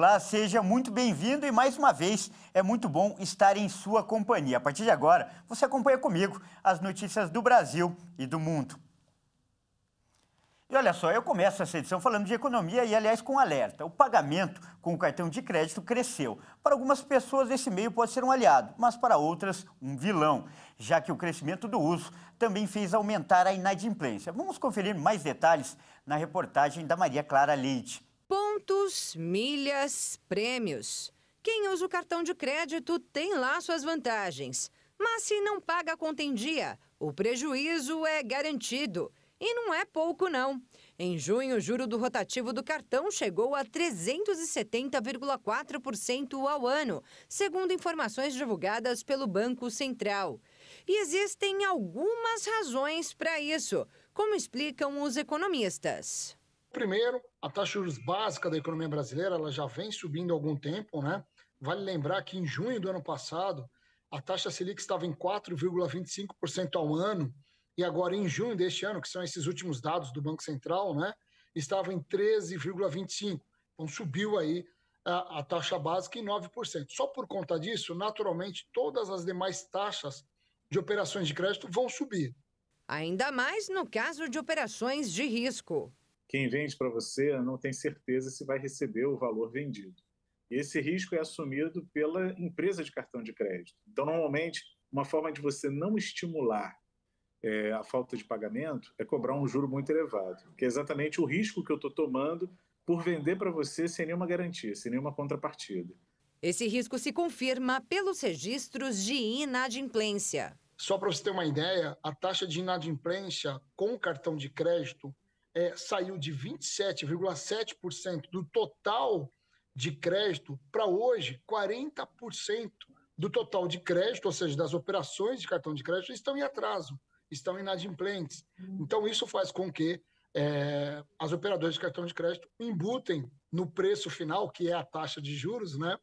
Olá, seja muito bem-vindo e mais uma vez é muito bom estar em sua companhia. A partir de agora, você acompanha comigo as notícias do Brasil e do mundo. E olha só, eu começo essa edição falando de economia e, aliás, com um alerta. O pagamento com o cartão de crédito cresceu. Para algumas pessoas, esse meio pode ser um aliado, mas para outras, um vilão, já que o crescimento do uso também fez aumentar a inadimplência. Vamos conferir mais detalhes na reportagem da Maria Clara Leite. Pontos, milhas, prêmios. Quem usa o cartão de crédito tem lá suas vantagens. Mas se não paga a conta em dia, o prejuízo é garantido. E não é pouco, não. Em junho, o juro do rotativo do cartão chegou a 370,4% ao ano, segundo informações divulgadas pelo Banco Central. E existem algumas razões para isso, como explicam os economistas. Primeiro, a taxa de juros básica da economia brasileira ela já vem subindo há algum tempo, né? Vale lembrar que em junho do ano passado, a taxa Selic estava em 4,25% ao ano, e agora em junho deste ano, que são esses últimos dados do Banco Central, né, estava em 13,25%. Então subiu aí a taxa básica em 9%. Só por conta disso, naturalmente, todas as demais taxas de operações de crédito vão subir. Ainda mais no caso de operações de risco. Quem vende para você não tem certeza se vai receber o valor vendido. E esse risco é assumido pela empresa de cartão de crédito. Então, normalmente, uma forma de você não estimular a falta de pagamento é cobrar um juro muito elevado, que é exatamente o risco que eu estou tomando por vender para você sem nenhuma garantia, sem nenhuma contrapartida. Esse risco se confirma pelos registros de inadimplência. Só para você ter uma ideia, a taxa de inadimplência com cartão de crédito saiu de 27,7% do total de crédito para hoje 40% do total de crédito, ou seja, das operações de cartão de crédito estão em atraso, estão inadimplentes. Então isso faz com que as operadoras de cartão de crédito embutem no preço final, que é a taxa de juros, né,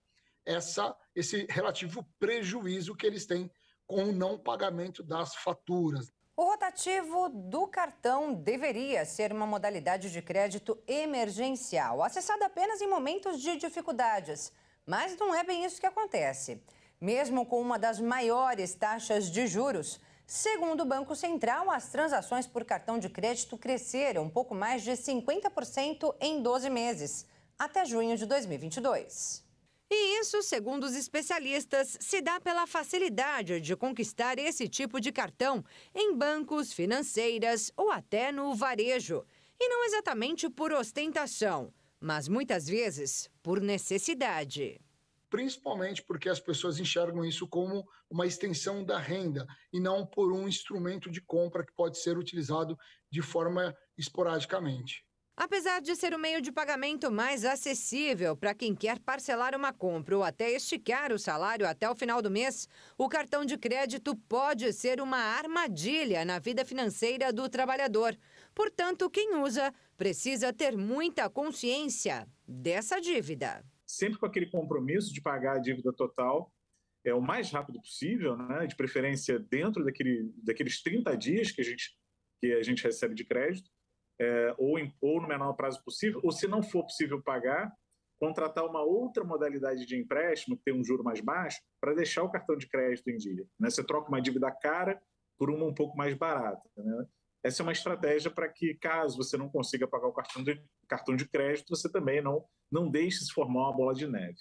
esse relativo prejuízo que eles têm com o não pagamento das faturas. O rotativo do cartão deveria ser uma modalidade de crédito emergencial, acessada apenas em momentos de dificuldades. Mas não é bem isso que acontece. Mesmo com uma das maiores taxas de juros, segundo o Banco Central, as transações por cartão de crédito cresceram um pouco mais de 50% em 12 meses, até junho de 2022. E isso, segundo os especialistas, se dá pela facilidade de conquistar esse tipo de cartão em bancos, financeiras ou até no varejo. E não exatamente por ostentação, mas muitas vezes por necessidade. Principalmente porque as pessoas enxergam isso como uma extensão da renda e não por um instrumento de compra que pode ser utilizado de forma esporadicamente. Apesar de ser o meio de pagamento mais acessível para quem quer parcelar uma compra ou até esticar o salário até o final do mês, o cartão de crédito pode ser uma armadilha na vida financeira do trabalhador. Portanto, quem usa precisa ter muita consciência dessa dívida. Sempre com aquele compromisso de pagar a dívida total o mais rápido possível, né? De preferência dentro daqueles 30 dias que a gente recebe de crédito. Ou no menor prazo possível, ou se não for possível pagar, contratar uma outra modalidade de empréstimo que tem um juro mais baixo para deixar o cartão de crédito em dia. Né? Você troca uma dívida cara por uma um pouco mais barata. Né? Essa é uma estratégia para que, caso você não consiga pagar o cartão de crédito, você também não deixe se formar uma bola de neve.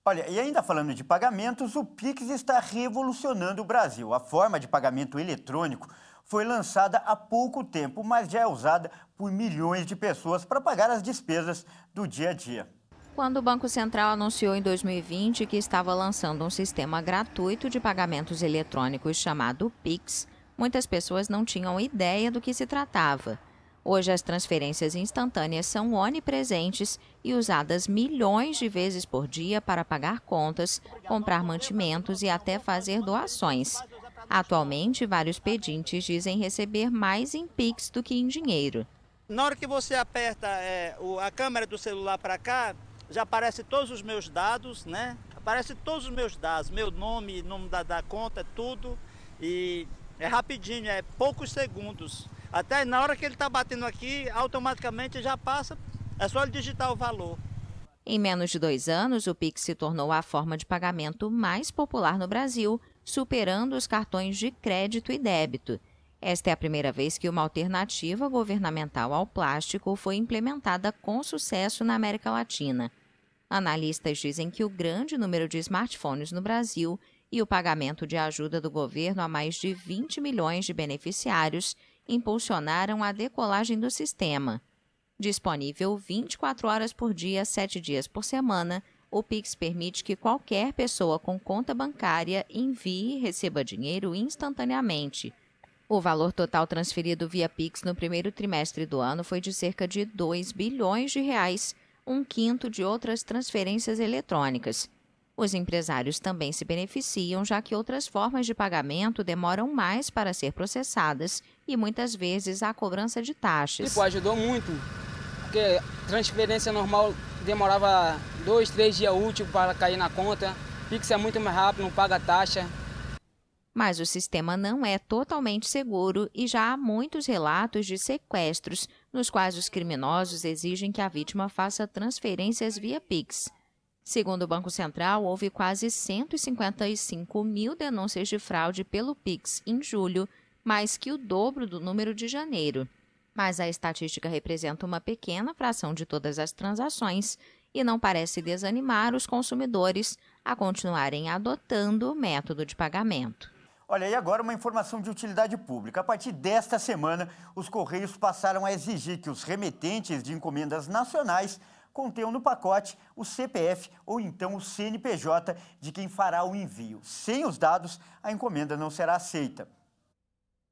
Olha, e ainda falando de pagamentos, o Pix está revolucionando o Brasil. A forma de pagamento eletrônico foi lançada há pouco tempo, mas já é usada por milhões de pessoas para pagar as despesas do dia a dia. Quando o Banco Central anunciou em 2020 que estava lançando um sistema gratuito de pagamentos eletrônicos chamado Pix, muitas pessoas não tinham ideia do que se tratava. Hoje, as transferências instantâneas são onipresentes e usadas milhões de vezes por dia para pagar contas, comprar mantimentos e até fazer doações. Atualmente, vários pedintes dizem receber mais em Pix do que em dinheiro. Na hora que você aperta a câmera do celular para cá, já aparece todos os meus dados, né? Aparece todos os meus dados, meu nome da conta, tudo. E é rapidinho, é poucos segundos. Até na hora que ele está batendo aqui, automaticamente já passa, é só ele digitar o valor. Em menos de 2 anos, o Pix se tornou a forma de pagamento mais popular no Brasil, superando os cartões de crédito e débito. Esta é a primeira vez que uma alternativa governamental ao plástico foi implementada com sucesso na América Latina. Analistas dizem que o grande número de smartphones no Brasil e o pagamento de ajuda do governo a mais de 20 milhões de beneficiários impulsionaram a decolagem do sistema. Disponível 24 horas por dia, 7 dias por semana, o Pix permite que qualquer pessoa com conta bancária envie e receba dinheiro instantaneamente. O valor total transferido via Pix no primeiro trimestre do ano foi de cerca de 2 bilhões de reais, um quinto de outras transferências eletrônicas. Os empresários também se beneficiam, já que outras formas de pagamento demoram mais para ser processadas e muitas vezes há cobrança de taxas. Ajudou muito, porque transferência normal demorava 2, 3 dias úteis para cair na conta. Pix é muito mais rápido, não paga taxa. Mas o sistema não é totalmente seguro e já há muitos relatos de sequestros, nos quais os criminosos exigem que a vítima faça transferências via Pix. Segundo o Banco Central, houve quase 155 mil denúncias de fraude pelo Pix em julho, mais que o dobro do número de janeiro. Mas a estatística representa uma pequena fração de todas as transações e não parece desanimar os consumidores a continuarem adotando o método de pagamento. Olha, e agora uma informação de utilidade pública. A partir desta semana, os Correios passaram a exigir que os remetentes de encomendas nacionais contenham no pacote o CPF ou então o CNPJ de quem fará o envio. Sem os dados, a encomenda não será aceita.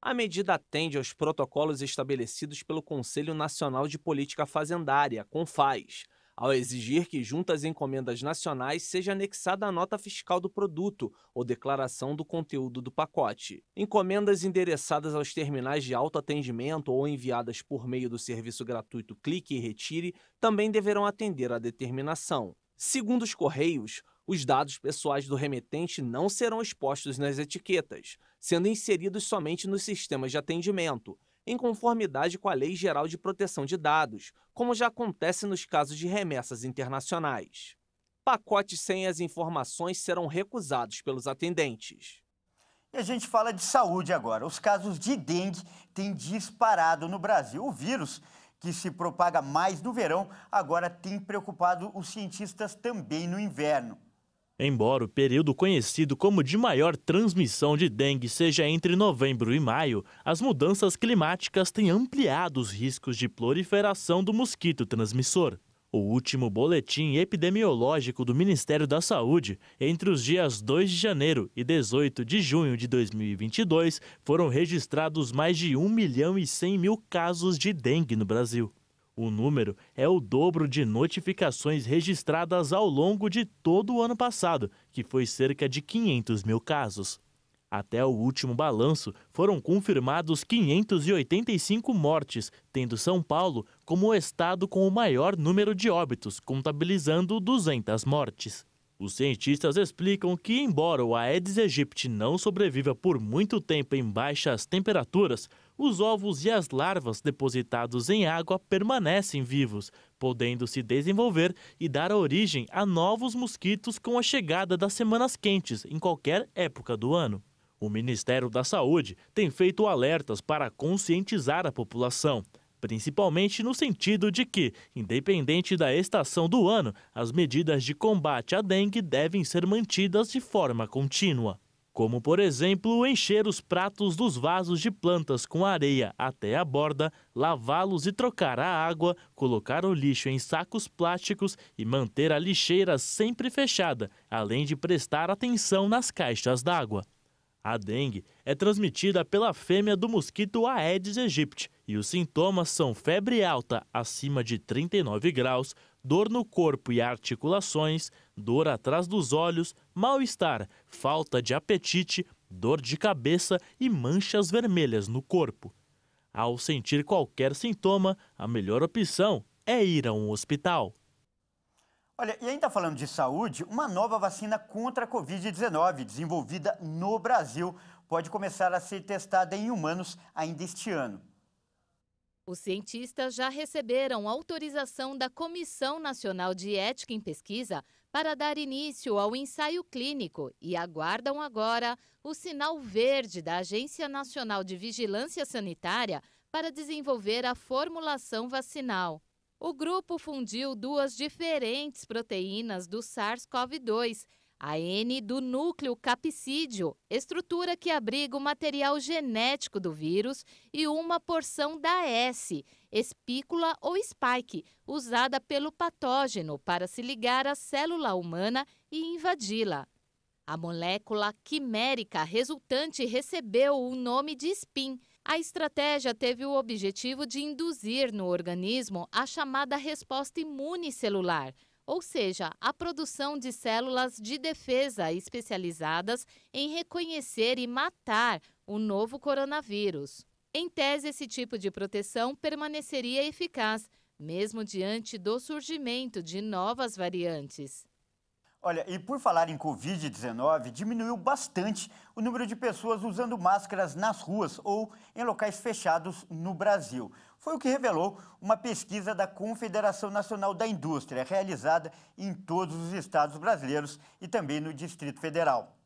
A medida atende aos protocolos estabelecidos pelo Conselho Nacional de Política Fazendária, CONFAS, ao exigir que, junto às encomendas nacionais, seja anexada a nota fiscal do produto ou declaração do conteúdo do pacote. Encomendas endereçadas aos terminais de autoatendimento ou enviadas por meio do serviço gratuito Clique e Retire também deverão atender à determinação. Segundo os Correios, os dados pessoais do remetente não serão expostos nas etiquetas, sendo inseridos somente nos sistemas de atendimento, em conformidade com a Lei Geral de Proteção de Dados, como já acontece nos casos de remessas internacionais. Pacotes sem as informações serão recusados pelos atendentes. E a gente fala de saúde agora. Os casos de dengue têm disparado no Brasil. O vírus, que se propaga mais no verão, agora tem preocupado os cientistas também no inverno. Embora o período conhecido como de maior transmissão de dengue seja entre novembro e maio, as mudanças climáticas têm ampliado os riscos de proliferação do mosquito transmissor. O último boletim epidemiológico do Ministério da Saúde, entre os dias 2 de janeiro e 18 de junho de 2022, foram registrados mais de 1.100.000 casos de dengue no Brasil. O número é o dobro de notificações registradas ao longo de todo o ano passado, que foi cerca de 500.000 casos. Até o último balanço, foram confirmados 585 mortes, tendo São Paulo como o estado com o maior número de óbitos, contabilizando 200 mortes. Os cientistas explicam que, embora o Aedes aegypti não sobreviva por muito tempo em baixas temperaturas, os ovos e as larvas depositados em água permanecem vivos, podendo se desenvolver e dar origem a novos mosquitos com a chegada das semanas quentes em qualquer época do ano. O Ministério da Saúde tem feito alertas para conscientizar a população, principalmente no sentido de que, independente da estação do ano, as medidas de combate à dengue devem ser mantidas de forma contínua. Como, por exemplo, encher os pratos dos vasos de plantas com areia até a borda, lavá-los e trocar a água, colocar o lixo em sacos plásticos e manter a lixeira sempre fechada, além de prestar atenção nas caixas d'água. A dengue é transmitida pela fêmea do mosquito Aedes aegypti e os sintomas são febre alta acima de 39 graus, dor no corpo e articulações, dor atrás dos olhos, mal-estar, falta de apetite, dor de cabeça e manchas vermelhas no corpo. Ao sentir qualquer sintoma, a melhor opção é ir a um hospital. Olha, e ainda falando de saúde, uma nova vacina contra a Covid-19, desenvolvida no Brasil, pode começar a ser testada em humanos ainda este ano. Os cientistas já receberam autorização da Comissão Nacional de Ética em Pesquisa para dar início ao ensaio clínico e aguardam agora o sinal verde da Agência Nacional de Vigilância Sanitária para desenvolver a formulação vacinal. O grupo fundiu duas diferentes proteínas do SARS-CoV-2, a N do núcleo capsídeo, estrutura que abriga o material genético do vírus, e uma porção da S, espícula ou spike, usada pelo patógeno para se ligar à célula humana e invadi-la. A molécula quimérica resultante recebeu o nome de SPIN. A estratégia teve o objetivo de induzir no organismo a chamada resposta imune celular, ou seja, a produção de células de defesa especializadas em reconhecer e matar o novo coronavírus. Em tese, esse tipo de proteção permaneceria eficaz, mesmo diante do surgimento de novas variantes. Olha, e por falar em Covid-19, diminuiu bastante o número de pessoas usando máscaras nas ruas ou em locais fechados no Brasil. Foi o que revelou uma pesquisa da Confederação Nacional da Indústria, realizada em todos os estados brasileiros e também no Distrito Federal.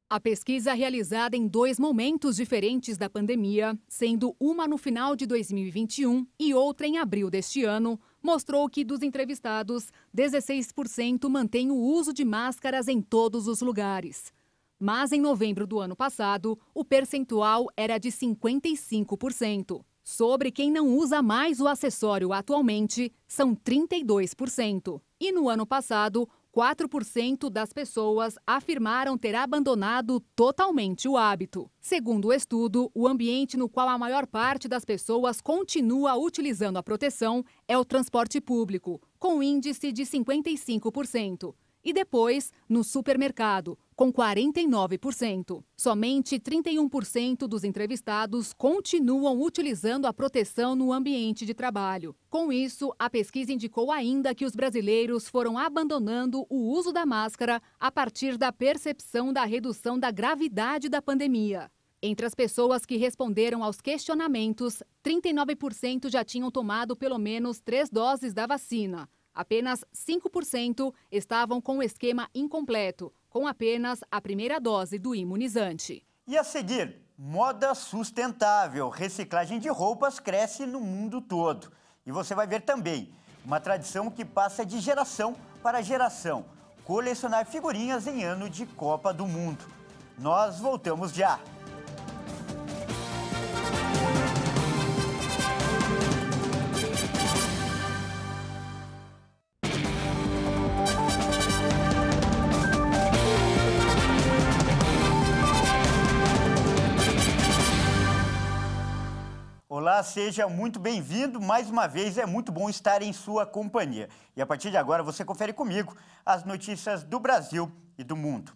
A pesquisa, realizada em 2 momentos diferentes da pandemia, sendo uma no final de 2021 e outra em abril deste ano, mostrou que dos entrevistados, 16% mantém o uso de máscaras em todos os lugares. Mas em novembro do ano passado, o percentual era de 55%. Sobre quem não usa mais o acessório atualmente, são 32%. E no ano passado, 4% das pessoas afirmaram ter abandonado totalmente o hábito. Segundo o estudo, o ambiente no qual a maior parte das pessoas continua utilizando a proteção é o transporte público, com índice de 55%. E depois, no supermercado, com 49%. Somente 31% dos entrevistados continuam utilizando a proteção no ambiente de trabalho. Com isso, a pesquisa indicou ainda que os brasileiros foram abandonando o uso da máscara a partir da percepção da redução da gravidade da pandemia. Entre as pessoas que responderam aos questionamentos, 39% já tinham tomado pelo menos 3 doses da vacina. Apenas 5% estavam com o esquema incompleto, com apenas a primeira dose do imunizante. E a seguir, moda sustentável. Reciclagem de roupas cresce no mundo todo. E você vai ver também uma tradição que passa de geração para geração. Colecionar figurinhas em ano de Copa do Mundo. Nós voltamos já. Olá, seja muito bem-vindo. Mais uma vez, é muito bom estar em sua companhia. E a partir de agora, você confere comigo as notícias do Brasil e do mundo.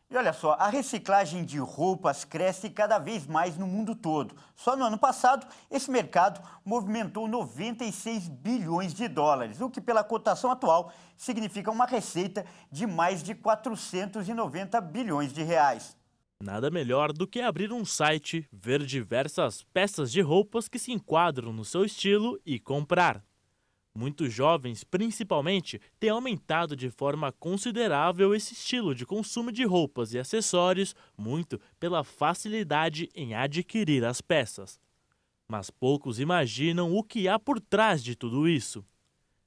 E olha só, a reciclagem de roupas cresce cada vez mais no mundo todo. Só no ano passado, esse mercado movimentou 96 bilhões de dólares, o que pela cotação atual significa uma receita de mais de 490 bilhões de reais. Nada melhor do que abrir um site, ver diversas peças de roupas que se enquadram no seu estilo e comprar. Muitos jovens, principalmente, têm aumentado de forma considerável esse estilo de consumo de roupas e acessórios, muito pela facilidade em adquirir as peças. Mas poucos imaginam o que há por trás de tudo isso.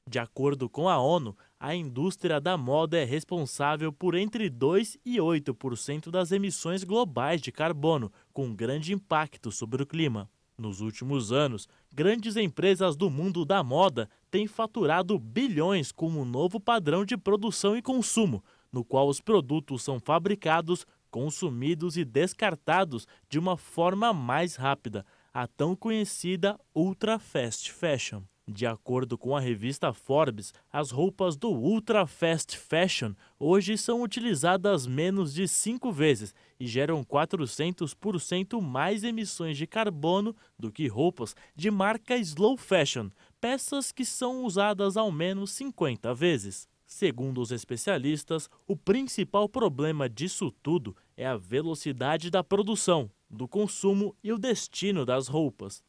De acordo com a ONU, a indústria da moda é responsável por entre 2% e 8% das emissões globais de carbono, com grande impacto sobre o clima. Nos últimos anos, grandes empresas do mundo da moda têm faturado bilhões com um novo padrão de produção e consumo, no qual os produtos são fabricados, consumidos e descartados de uma forma mais rápida, a tão conhecida Ultra Fast Fashion. De acordo com a revista Forbes, as roupas do Ultra Fast Fashion hoje são utilizadas menos de 5 vezes e geram 400% mais emissões de carbono do que roupas de marca Slow Fashion, peças que são usadas ao menos 50 vezes. Segundo os especialistas, o principal problema disso tudo é a velocidade da produção, do consumo e o destino das roupas.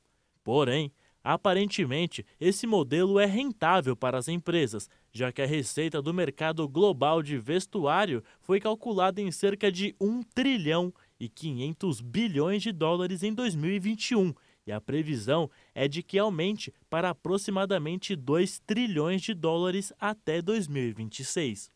Porém, aparentemente, esse modelo é rentável para as empresas, já que a receita do mercado global de vestuário foi calculada em cerca de 1 trilhão e 500 bilhões de dólares em 2021, e a previsão é de que aumente para aproximadamente 2 trilhões de dólares até 2026.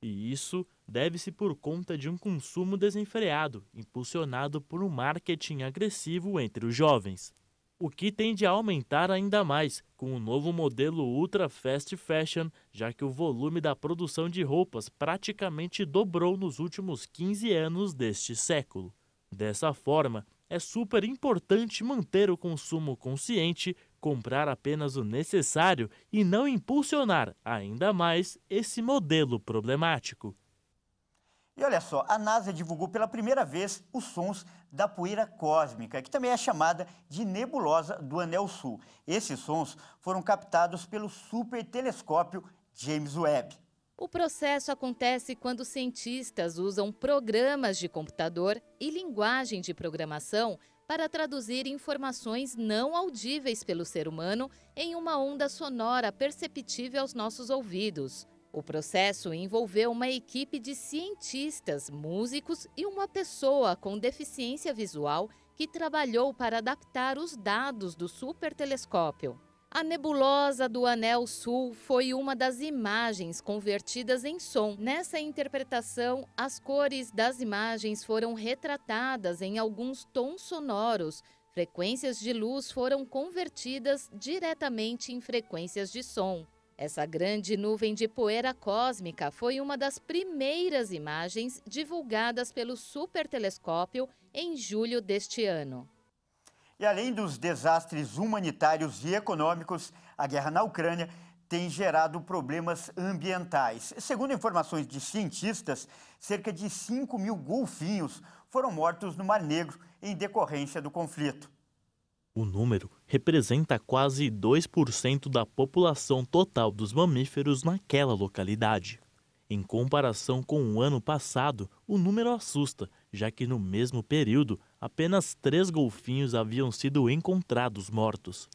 E isso deve-se por conta de um consumo desenfreado, impulsionado por um marketing agressivo entre os jovens. O que tende a aumentar ainda mais com o novo modelo Ultra Fast Fashion, já que o volume da produção de roupas praticamente dobrou nos últimos 15 anos deste século. Dessa forma, é super importante manter o consumo consciente, comprar apenas o necessário e não impulsionar ainda mais esse modelo problemático. E olha só, a NASA divulgou pela primeira vez os sons da poeira cósmica, que também é chamada de nebulosa do Anel Sul. Esses sons foram captados pelo supertelescópio James Webb. O processo acontece quando cientistas usam programas de computador e linguagem de programação para traduzir informações não audíveis pelo ser humano em uma onda sonora perceptível aos nossos ouvidos. O processo envolveu uma equipe de cientistas, músicos e uma pessoa com deficiência visual que trabalhou para adaptar os dados do supertelescópio. A nebulosa do Anel Sul foi uma das imagens convertidas em som. Nessa interpretação, as cores das imagens foram retratadas em alguns tons sonoros. Frequências de luz foram convertidas diretamente em frequências de som. Essa grande nuvem de poeira cósmica foi uma das primeiras imagens divulgadas pelo supertelescópio em julho deste ano. E além dos desastres humanitários e econômicos, a guerra na Ucrânia tem gerado problemas ambientais. Segundo informações de cientistas, cerca de 5 mil golfinhos foram mortos no Mar Negro em decorrência do conflito. O número representa quase 2% da população total dos mamíferos naquela localidade. Em comparação com o ano passado, o número assusta, já que no mesmo período, apenas 3 golfinhos haviam sido encontrados mortos.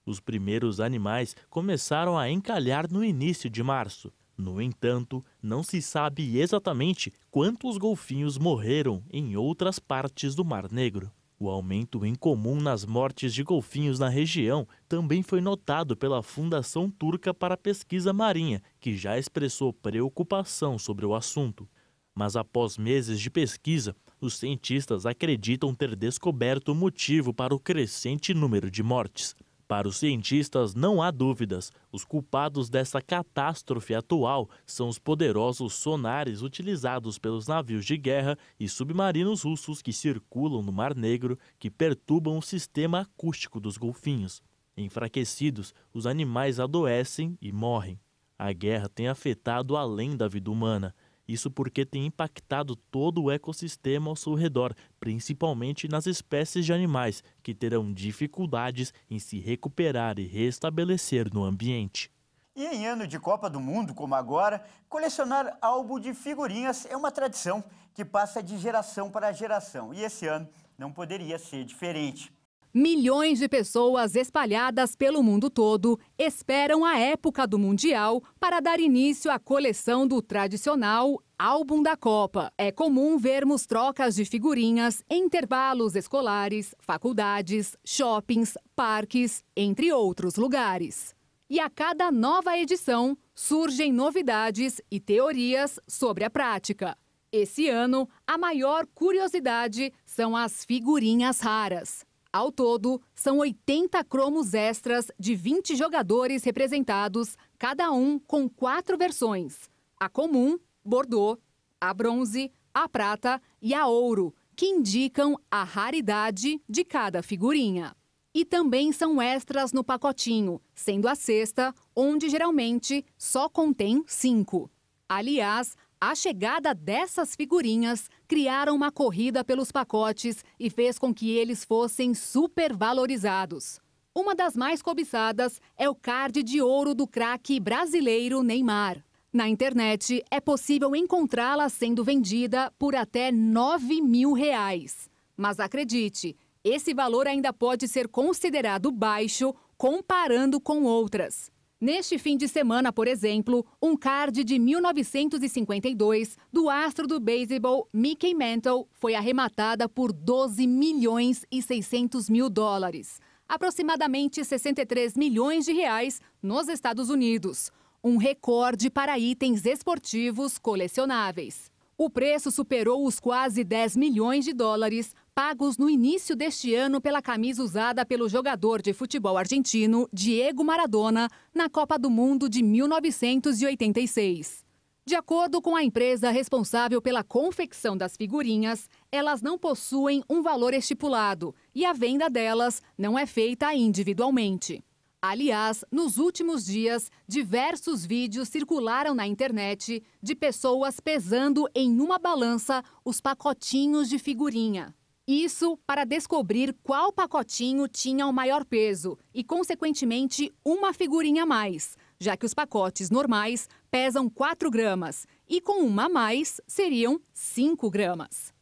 Os primeiros animais começaram a encalhar no início de março. No entanto, não se sabe exatamente quantos golfinhos morreram em outras partes do Mar Negro. O aumento incomum nas mortes de golfinhos na região também foi notado pela Fundação Turca para a Pesquisa Marinha, que já expressou preocupação sobre o assunto. Mas após meses de pesquisa, os cientistas acreditam ter descoberto o motivo para o crescente número de mortes. Para os cientistas, não há dúvidas. Os culpados dessa catástrofe atual são os poderosos sonares utilizados pelos navios de guerra e submarinos russos que circulam no Mar Negro, que perturbam o sistema acústico dos golfinhos. Enfraquecidos, os animais adoecem e morrem. A guerra tem afetado além da vida humana. Isso porque tem impactado todo o ecossistema ao seu redor, principalmente nas espécies de animais, que terão dificuldades em se recuperar e restabelecer no ambiente. E em ano de Copa do Mundo, como agora, colecionar álbum de figurinhas é uma tradição que passa de geração para geração. E esse ano não poderia ser diferente. Milhões de pessoas espalhadas pelo mundo todo esperam a época do Mundial para dar início à coleção do tradicional álbum da Copa. É comum vermos trocas de figurinhas em intervalos escolares, faculdades, shoppings, parques, entre outros lugares. E a cada nova edição surgem novidades e teorias sobre a prática. Esse ano, a maior curiosidade são as figurinhas raras. Ao todo, são 80 cromos extras de 20 jogadores representados, cada um com 4 versões. A comum, bordô, a bronze, a prata e a ouro, que indicam a raridade de cada figurinha. E também são extras no pacotinho, sendo a sexta, onde geralmente só contém 5. Aliás, a chegada dessas figurinhas criaram uma corrida pelos pacotes e fez com que eles fossem supervalorizados. Uma das mais cobiçadas é o card de ouro do craque brasileiro Neymar. Na internet, é possível encontrá-la sendo vendida por até R$ 9.000. Mas acredite, Esse valor ainda pode ser considerado baixo comparando com outras. Neste fim de semana, por exemplo, um card de 1952 do astro do beisebol Mickey Mantle foi arrematada por 12 milhões e 600 mil dólares, aproximadamente 63 milhões de reais nos Estados Unidos, um recorde para itens esportivos colecionáveis. O preço superou os quase 10 milhões de dólares pagos no início deste ano pela camisa usada pelo jogador de futebol argentino Diego Maradona na Copa do Mundo de 1986. De acordo com a empresa responsável pela confecção das figurinhas, elas não possuem um valor estipulado e a venda delas não é feita individualmente. Aliás, nos últimos dias, diversos vídeos circularam na internet de pessoas pesando em uma balança os pacotinhos de figurinha. Isso para descobrir qual pacotinho tinha o maior peso e, consequentemente, uma figurinha a mais, já que os pacotes normais pesam 4 gramas e com uma a mais seriam 5 gramas.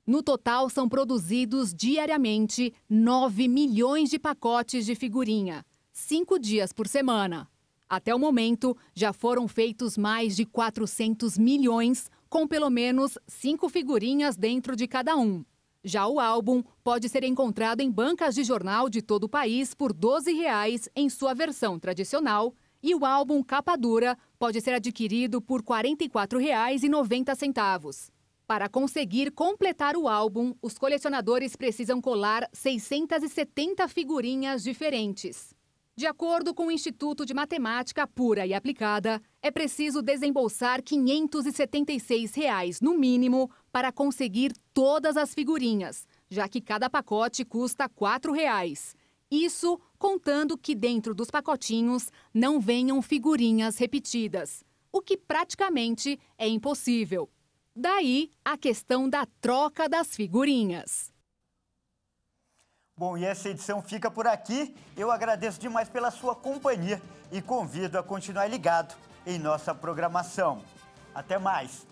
No total, são produzidos diariamente 9 milhões de pacotes de figurinha, 5 dias por semana. Até o momento, já foram feitos mais de 400 milhões, com pelo menos 5 figurinhas dentro de cada um. Já o álbum pode ser encontrado em bancas de jornal de todo o país por R$ 12,00 em sua versão tradicional e o álbum capa dura pode ser adquirido por R$ 44,90. Para conseguir completar o álbum, os colecionadores precisam colar 670 figurinhas diferentes. De acordo com o Instituto de Matemática Pura e Aplicada, é preciso desembolsar R$ 576,00 no mínimo para conseguir todas as figurinhas, já que cada pacote custa R$ 4,00. Isso contando que dentro dos pacotinhos não venham figurinhas repetidas, o que praticamente é impossível. Daí a questão da troca das figurinhas. Bom, e essa edição fica por aqui. Eu agradeço demais pela sua companhia e convido a continuar ligado em nossa programação. Até mais!